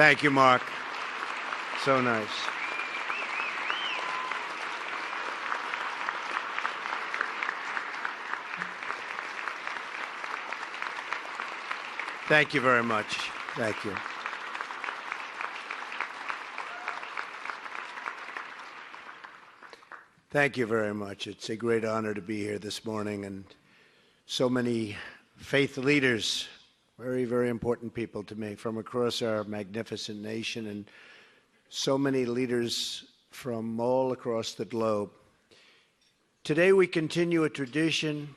Thank you, Mark. So nice. Thank you very much. Thank you. Thank you very much. It's a great honor to be here this morning, and so many faith leaders, very, very important people to me from across our magnificent nation, and so many leaders from all across the globe. Today we continue a tradition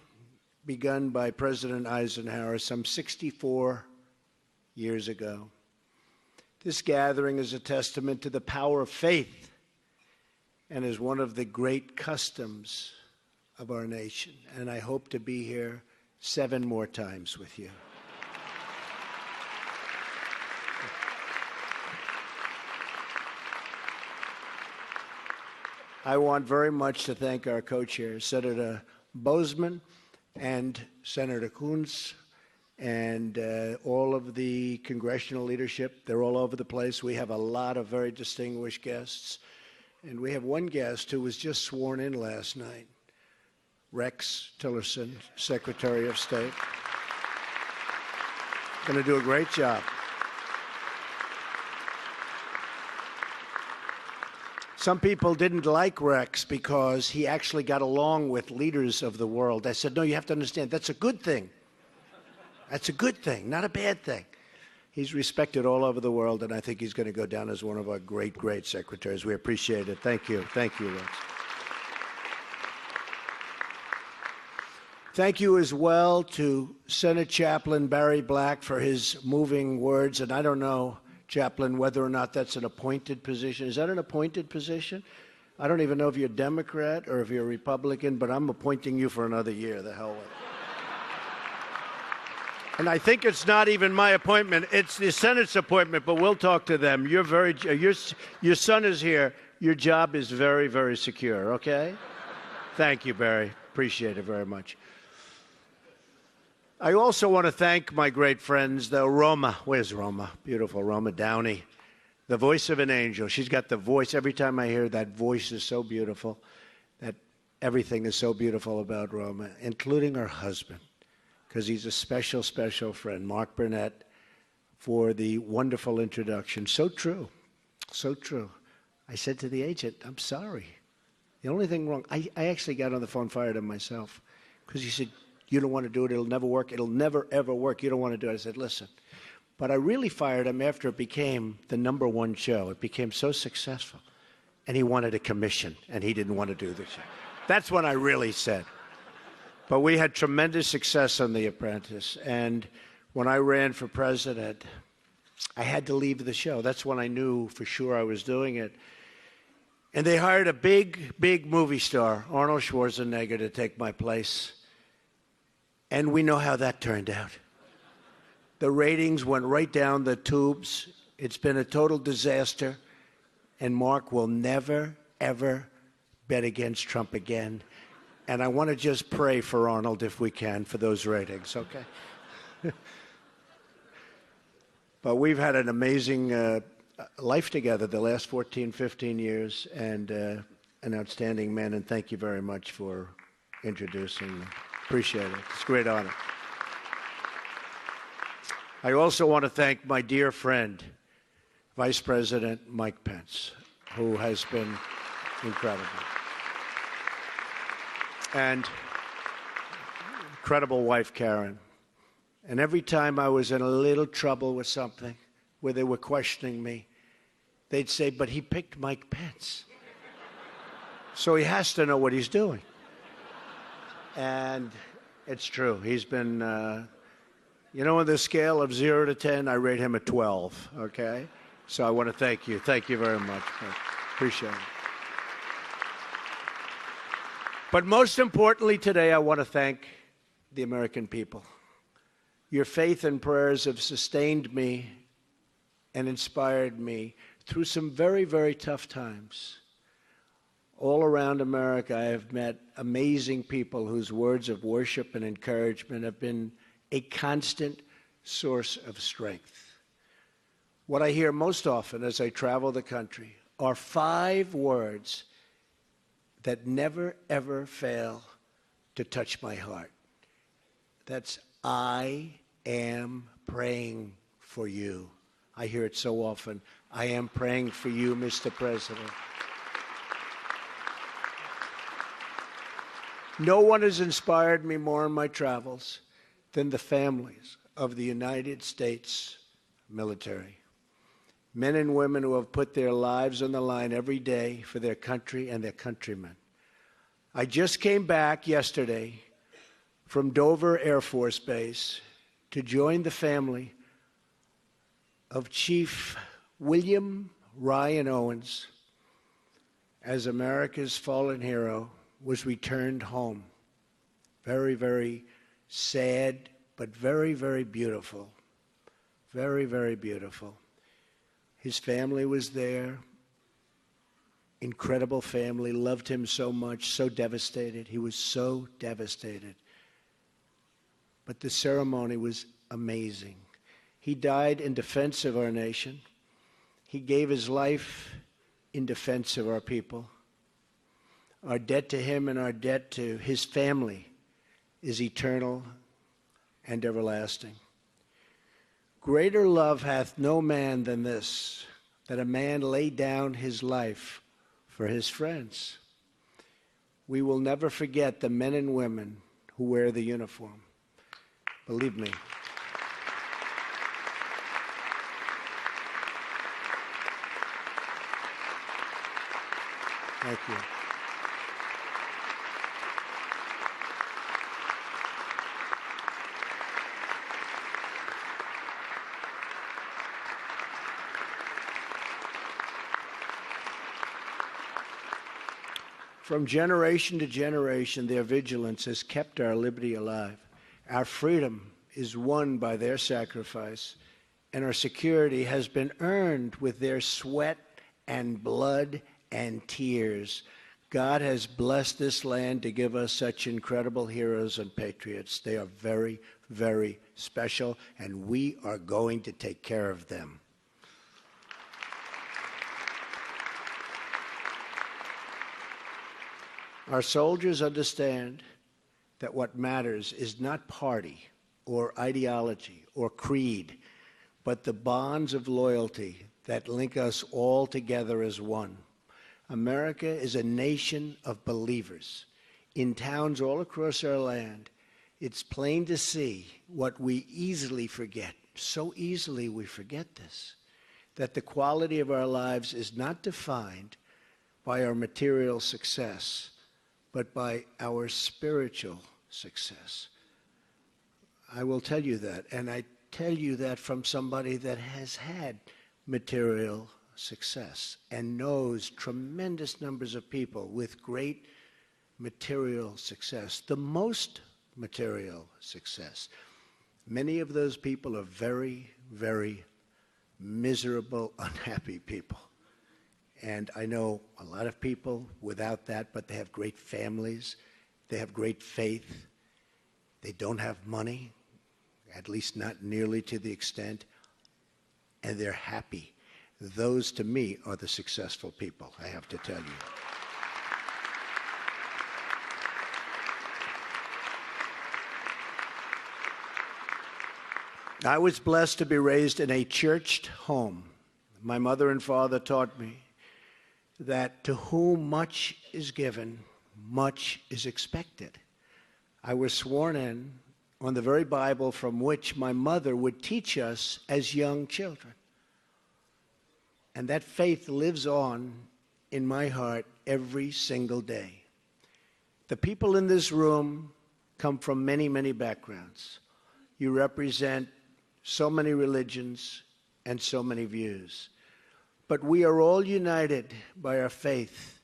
begun by President Eisenhower some 64 years ago. This gathering is a testament to the power of faith and is one of the great customs of our nation. And I hope to be here 7 more times with you. I want very much to thank our co-chairs, Senator Bozeman and Senator Coons, and all of the congressional leadership. They're all over the place. We have a lot of very distinguished guests. And we have one guest who was just sworn in last night, Rex Tillerson, Secretary of State. Going to do a great job. Some people didn't like Rex because he actually got along with leaders of the world. I said, no, you have to understand, that's a good thing. That's a good thing, not a bad thing. He's respected all over the world, and I think he's going to go down as one of our great, great secretaries. We appreciate it. Thank you. Thank you, Rex. Thank you as well to Senate Chaplain Barry Black for his moving words. And I don't know, Chaplain, whether or not that's an appointed position. Is that an appointed position? I don't even know if you're a Democrat or if you're a Republican, but I'm appointing you for another year. The hell with it. And I think it's not even my appointment. It's the Senate's appointment, but we'll talk to them. Your son is here. Your job is very, very secure, okay? Thank you, Barry. Appreciate it very much. I also want to thank my great friends, though. Roma. Where's Roma? Beautiful Roma Downey. The voice of an angel. She's got the voice. Every time I hear that voice is so beautiful. That everything is so beautiful about Roma, including her husband, because he's a special, special friend, Mark Burnett, for the wonderful introduction. So true. So true. I said to the agent, I'm sorry. The only thing wrong, I actually got on the phone, fired him myself, because he said, you don't want to do it. It'll never work. It'll never, ever work. You don't want to do it. I said, listen. But I really fired him after it became the #1 show. It became so successful. And he wanted a commission, and he didn't want to do the show. That's when I really said. But we had tremendous success on The Apprentice. And when I ran for president, I had to leave the show. That's when I knew for sure I was doing it. And they hired a big, big movie star, Arnold Schwarzenegger, to take my place. And we know how that turned out. The ratings went right down the tubes. It's been a total disaster. And Mark will never, ever bet against Trump again. And I want to just pray for Arnold, if we can, for those ratings, okay? But we've had an amazing life together the last 14, 15 years, and an outstanding man, and thank you very much for introducing me. Appreciate it. It's a great honor. I also want to thank my dear friend, Vice President Mike Pence, who has been incredible. And incredible wife, Karen. And every time I was in a little trouble with something, where they were questioning me, they'd say, but he picked Mike Pence. So he has to know what he's doing. And it's true. He's been, on the scale of 0 to 10, I rate him a 12, okay? So I want to thank you. Thank you very much. Appreciate it. But most importantly today, I want to thank the American people. Your faith and prayers have sustained me and inspired me through some very, very tough times. All around America, I have met amazing people whose words of worship and encouragement have been a constant source of strength. What I hear most often as I travel the country are 5 words that never, ever fail to touch my heart. That's, I am praying for you. I hear it so often. I am praying for you, Mr. President. No one has inspired me more in my travels than the families of the United States military. Men and women who have put their lives on the line every day for their country and their countrymen. I just came back yesterday from Dover Air Force Base to join the family of Chief William Ryan Owens as America's fallen hero was returned home. Very, very sad, but very, very beautiful. Very, very beautiful. His family was there. Incredible family, loved him so much, so devastated. He was so devastated. But the ceremony was amazing. He died in defense of our nation. He gave his life in defense of our people. Our debt to him and our debt to his family is eternal and everlasting. Greater love hath no man than this, that a man lay down his life for his friends. We will never forget the men and women who wear the uniform. Believe me. Thank you. From generation to generation, their vigilance has kept our liberty alive. Our freedom is won by their sacrifice, and our security has been earned with their sweat and blood and tears. God has blessed this land to give us such incredible heroes and patriots. They are very, very special, and we are going to take care of them. Our soldiers understand that what matters is not party or ideology or creed, but the bonds of loyalty that link us all together as one. America is a nation of believers. In towns all across our land, it's plain to see what we easily forget. So easily we forget this, that the quality of our lives is not defined by our material success, but by our spiritual success. I will tell you that, and I tell you that from somebody that has had material success and knows tremendous numbers of people with great material success, the most material success. Many of those people are very, very miserable, unhappy people. And I know a lot of people without that, but they have great families, they have great faith, they don't have money, at least not nearly to the extent, and they're happy. Those, to me, are the successful people, I have to tell you. I was blessed to be raised in a churched home. My mother and father taught me that to whom much is given, much is expected. I was sworn in on the very Bible from which my mother would teach us as young children. And that faith lives on in my heart every single day. The people in this room come from many, many backgrounds. You represent so many religions and so many views. But we are all united by our faith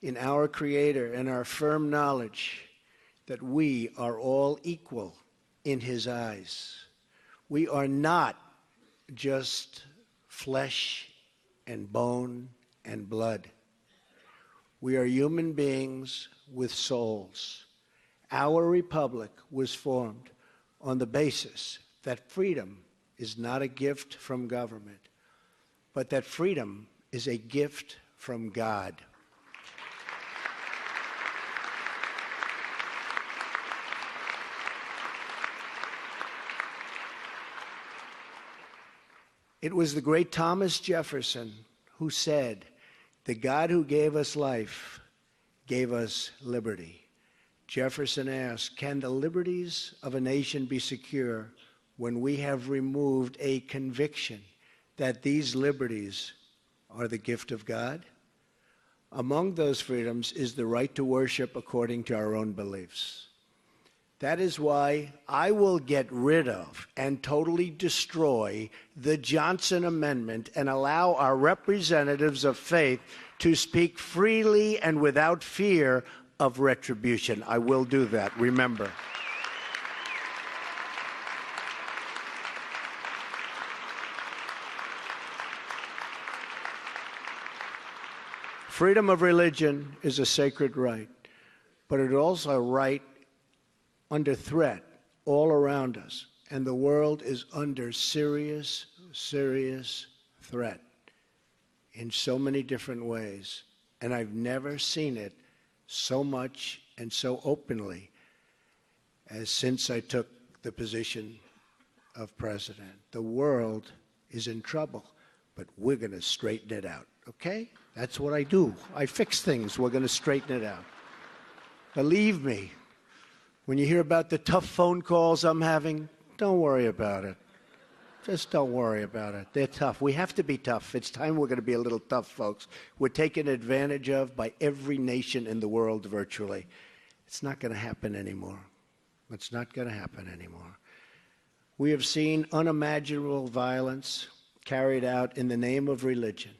in our Creator and our firm knowledge that we are all equal in His eyes. We are not just flesh and bone and blood. We are human beings with souls. Our republic was formed on the basis that freedom is not a gift from government. but that freedom is a gift from God. It was the great Thomas Jefferson who said, "The God who gave us life gave us liberty." Jefferson asked, "Can the liberties of a nation be secure when we have removed a conviction that these liberties are the gift of God?" Among those freedoms is the right to worship according to our own beliefs. That is why I will get rid of and totally destroy the Johnson Amendment and allow our representatives of faith to speak freely and without fear of retribution. I will do that, remember. Freedom of religion is a sacred right, but it is also a right under threat all around us, and the world is under serious, serious threat in so many different ways, and I've never seen it so much and so openly as since I took the position of president. The world is in trouble, but we're going to straighten it out, okay? That's what I do. I fix things. We're going to straighten it out. Believe me, when you hear about the tough phone calls I'm having, don't worry about it. Just don't worry about it. They're tough. We have to be tough. It's time we're going to be a little tough, folks. We're taken advantage of by every nation in the world virtually. It's not going to happen anymore. It's not going to happen anymore. We have seen unimaginable violence carried out in the name of religion.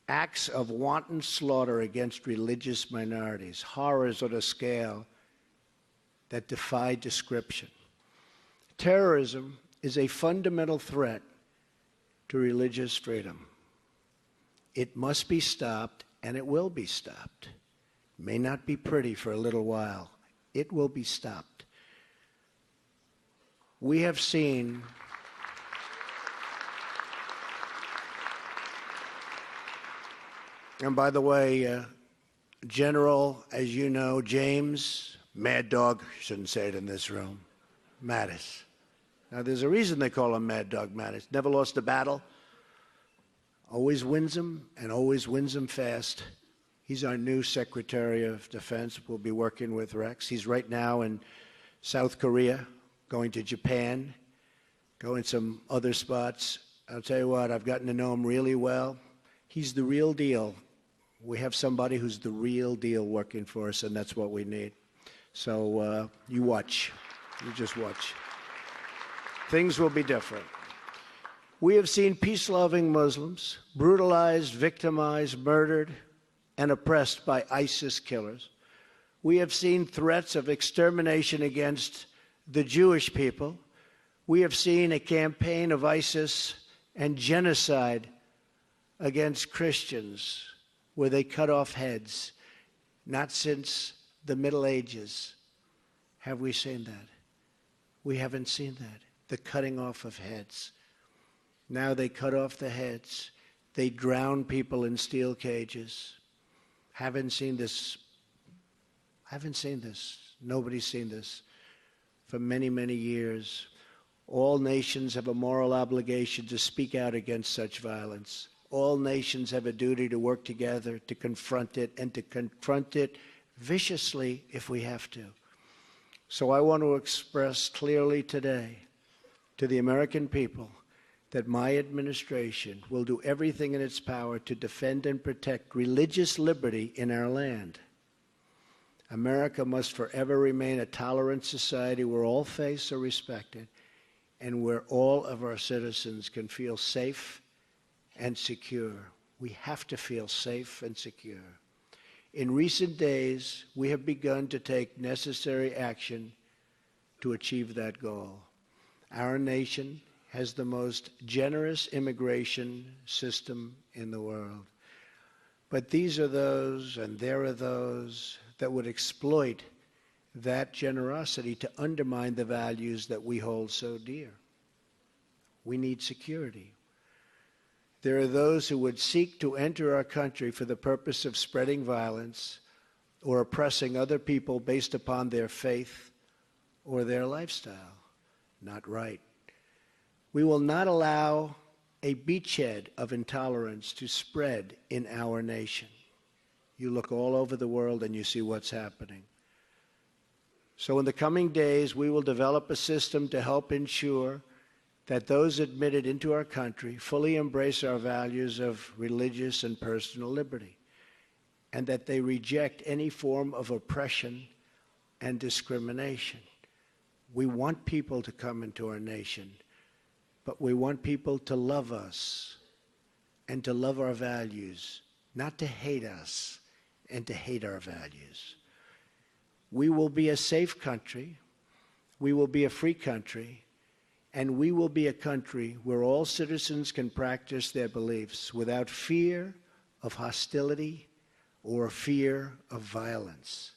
Acts of wanton slaughter against religious minorities. Horrors on a scale that defy description. Terrorism is a fundamental threat to religious freedom. It must be stopped, and it will be stopped. It may not be pretty for a little while. It will be stopped. We have seen and by the way, General, as you know, James Mad Dog, shouldn't say it in this room, Mattis. Now, there's a reason they call him Mad Dog Mattis. Never lost a battle. Always wins them, and always wins them fast. He's our new Secretary of Defense. We'll be working with Rex. He's right now in South Korea, going to Japan, going some other spots. I'll tell you what, I've gotten to know him really well. He's the real deal. We have somebody who's the real deal working for us, and that's what we need. So you watch. You just watch. Things will be different. We have seen peace-loving Muslims brutalized, victimized, murdered, and oppressed by ISIS killers. We have seen threats of extermination against the Jewish people. We have seen a campaign of ISIS and genocide against Christians where they cut off heads. Not since the Middle Ages have we seen that. We haven't seen that, the cutting off of heads. Now they cut off the heads. They drown people in steel cages. Haven't seen this. Nobody's seen this for many, many years. All nations have a moral obligation to speak out against such violence. All nations have a duty to work together to confront it, and to confront it viciously if we have to. So I want to express clearly today to the American people that my administration will do everything in its power to defend and protect religious liberty in our land. America must forever remain a tolerant society where all faiths are respected and where all of our citizens can feel safe and secure. We have to feel safe and secure. In recent days, we have begun to take necessary action to achieve that goal. Our nation has the most generous immigration system in the world. But these are those, and there are those, that would exploit that generosity to undermine the values that we hold so dear. We need security. There are those who would seek to enter our country for the purpose of spreading violence or oppressing other people based upon their faith or their lifestyle. Not right. We will not allow a beachhead of intolerance to spread in our nation. You look all over the world and you see what's happening. So in the coming days, we will develop a system to help ensure that those admitted into our country fully embrace our values of religious and personal liberty, and that they reject any form of oppression and discrimination. We want people to come into our nation, but we want people to love us and to love our values, not to hate us and to hate our values. We will be a safe country, we will be a free country, and we will be a country where all citizens can practice their beliefs without fear of hostility or fear of violence.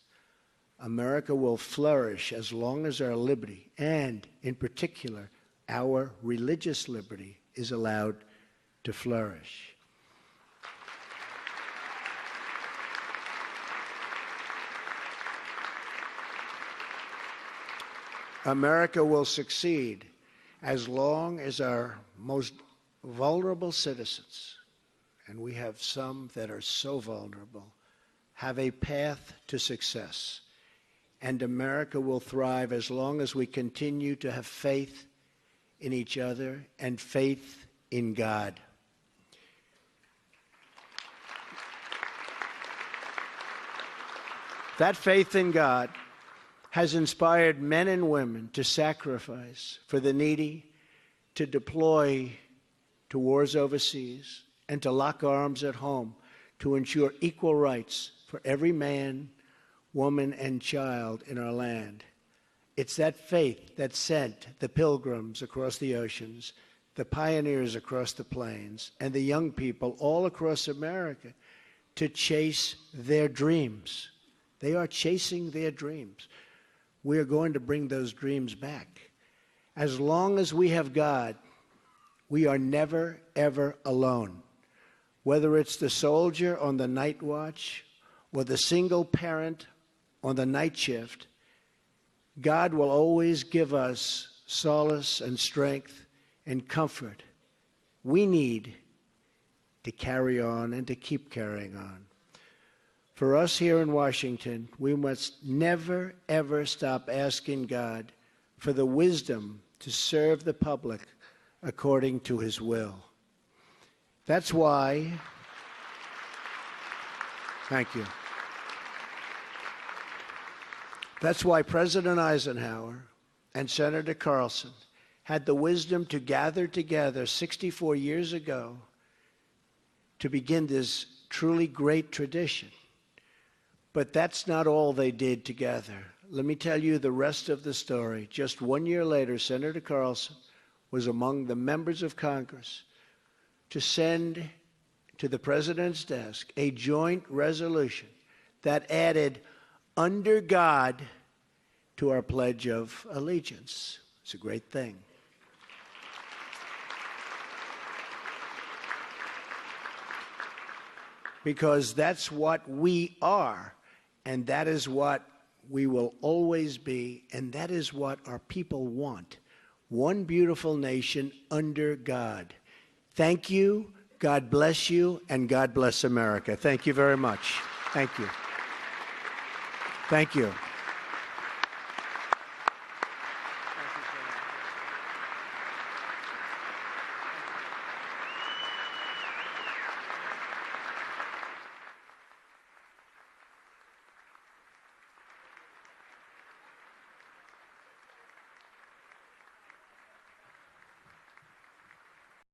America will flourish as long as our liberty, and in particular, our religious liberty, is allowed to flourish. America will succeed as long as our most vulnerable citizens, and we have some that are so vulnerable, have a path to success. And America will thrive as long as we continue to have faith in each other and faith in God. That faith in God has inspired men and women to sacrifice for the needy, to deploy to wars overseas, and to lock arms at home to ensure equal rights for every man, woman, and child in our land. It's that faith that sent the pilgrims across the oceans, the pioneers across the plains, and the young people all across America to chase their dreams. They are chasing their dreams. We are going to bring those dreams back. As long as we have God, we are never, ever alone. Whether it's the soldier on the night watch or the single parent on the night shift, God will always give us solace and strength and comfort we need to carry on and to keep carrying on. For us here in Washington, we must never, ever stop asking God for the wisdom to serve the public according to His will. That's why, thank you. That's why President Eisenhower and Senator Carlson had the wisdom to gather together 64 years ago to begin this truly great tradition. But that's not all they did together. Let me tell you the rest of the story. Just 1 year later, Senator Carlson was among the members of Congress to send to the President's desk a joint resolution that added "under God" to our Pledge of Allegiance. It's a great thing. Because that's what we are. And that is what we will always be, and that is what our people want. One beautiful nation under God. Thank you, God bless you, and God bless America. Thank you very much. Thank you. Thank you.